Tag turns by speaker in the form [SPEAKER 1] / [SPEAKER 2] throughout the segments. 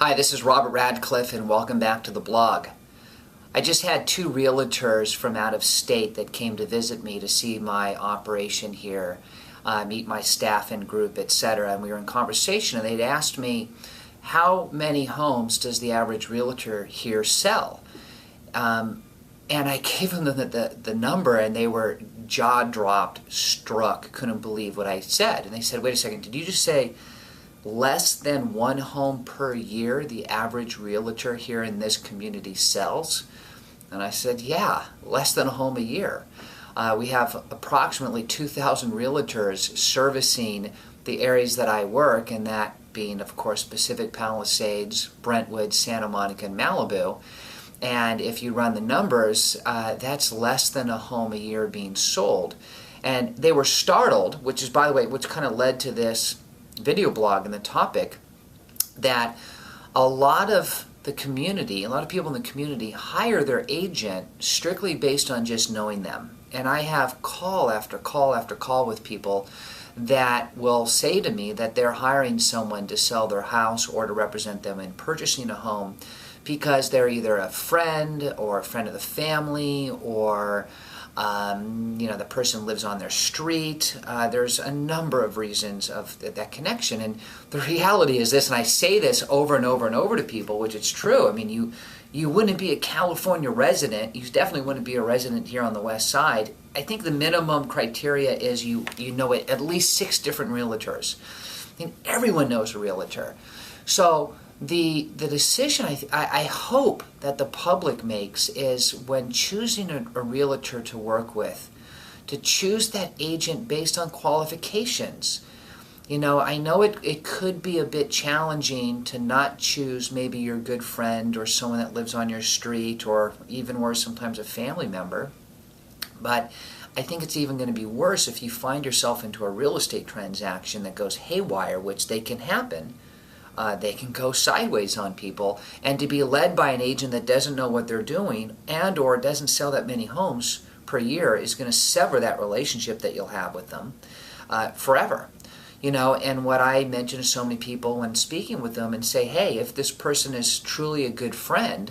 [SPEAKER 1] Hi, this is Robert Radcliffe and welcome back to the blog. I just had two realtors from out of state that came to visit me to see my operation here, meet my staff and group, etc. And we were in conversation and they'd asked me, how many homes does the average realtor here sell? And I gave them the number and they were jaw-dropped, struck, couldn't believe what I said. And they said, wait a second, did you just say less than one home per year the average realtor here in this community sells? And I said, yeah, less than a home a year. We have approximately 2,000 realtors servicing the areas that I work, and that being, of course, Pacific Palisades, Brentwood, Santa Monica, and Malibu. And if you run the numbers, that's less than a home a year being sold. And they were startled, which is, by the way, which kind of led to this video blog and the topic, that a lot of the community, a lot of people in the community hire their agent strictly based on just knowing them. And I have call after call after call with people that will say to me that they're hiring someone to sell their house or to represent them in purchasing a home because they're either a friend or a friend of the family, or the person lives on their street. There's a number of reasons of that connection. And the reality is this, and I say this over and over and over to people, which it's true. I mean, you wouldn't be a California resident. You definitely wouldn't be a resident here on the West Side. I think the minimum criteria is you know at least 6 different realtors. I mean, everyone knows a realtor. So the decision I hope that the public makes is, when choosing a realtor to work with, to choose that agent based on qualifications. You know, I know it could be a bit challenging to not choose maybe your good friend or someone that lives on your street, or even worse, sometimes a family member. But I think it's even going to be worse if you find yourself into a real estate transaction that goes haywire, which they can happen. They can go sideways on people, and to be led by an agent that doesn't know what they're doing and or doesn't sell that many homes per year is going to sever that relationship that you'll have with them forever. You know, and what I mention to so many people when speaking with them and say, hey, if this person is truly a good friend,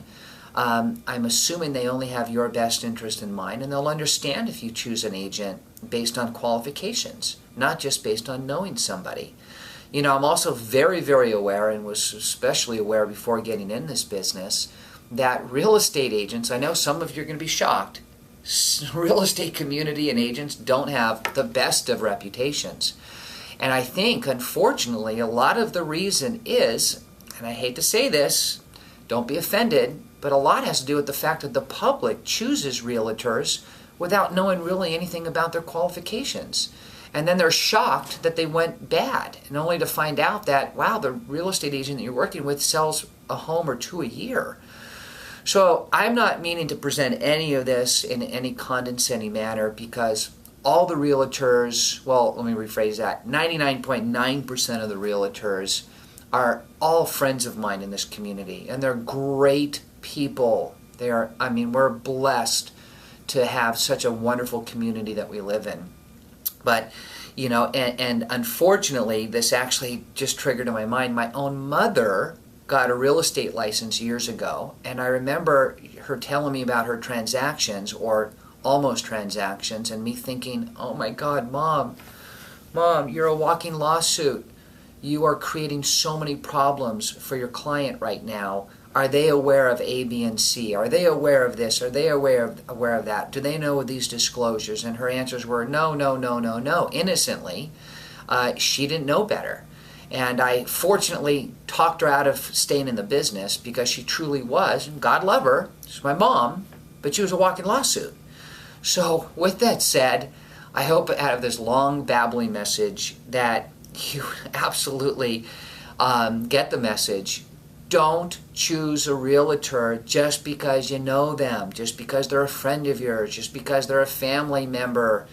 [SPEAKER 1] I'm assuming they only have your best interest in mind, and they'll understand if you choose an agent based on qualifications, not just based on knowing somebody. You know, I'm also very, very aware, and was especially aware before getting in this business, that real estate agents, I know some of you are going to be shocked, real estate community and agents don't have the best of reputations. And I think, unfortunately, a lot of the reason is, and I hate to say this, don't be offended, but a lot has to do with the fact that the public chooses realtors without knowing really anything about their qualifications. And then they're shocked that they went bad, and only to find out that, wow, the real estate agent that you're working with sells a home or 2 a year. So I'm not meaning to present any of this in any condescending manner, because all the realtors, well, let me rephrase that, 99.9% of the realtors are all friends of mine in this community, and they're great people. We're blessed to have such a wonderful community that we live in. But, you know, and unfortunately, this actually just triggered in my mind. My own mother got a real estate license years ago, and I remember her telling me about her transactions, or almost transactions, and me thinking, oh my God, Mom, you're a walking lawsuit. You are creating so many problems for your client right now. Are they aware of A, B, and C? Are they aware of this? Are they aware of that? Do they know these disclosures? And her answers were no, innocently. She didn't know better. And I fortunately talked her out of staying in the business, because she truly was, and God love her, she's my mom, but she was a walking lawsuit. So with that said, I hope out of this long babbling message that you absolutely get the message. Don't choose a realtor just because you know them, just because they're a friend of yours, just because they're a family member.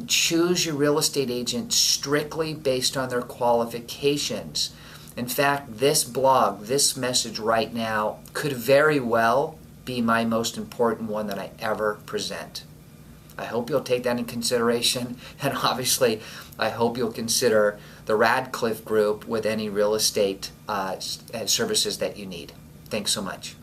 [SPEAKER 1] Choose your real estate agent strictly based on their qualifications. In fact, this blog, this message right now, could very well be my most important one that I ever present. I hope you'll take that in consideration, and obviously I hope you'll consider the Radcliffe Group with any real estate services that you need. Thanks so much.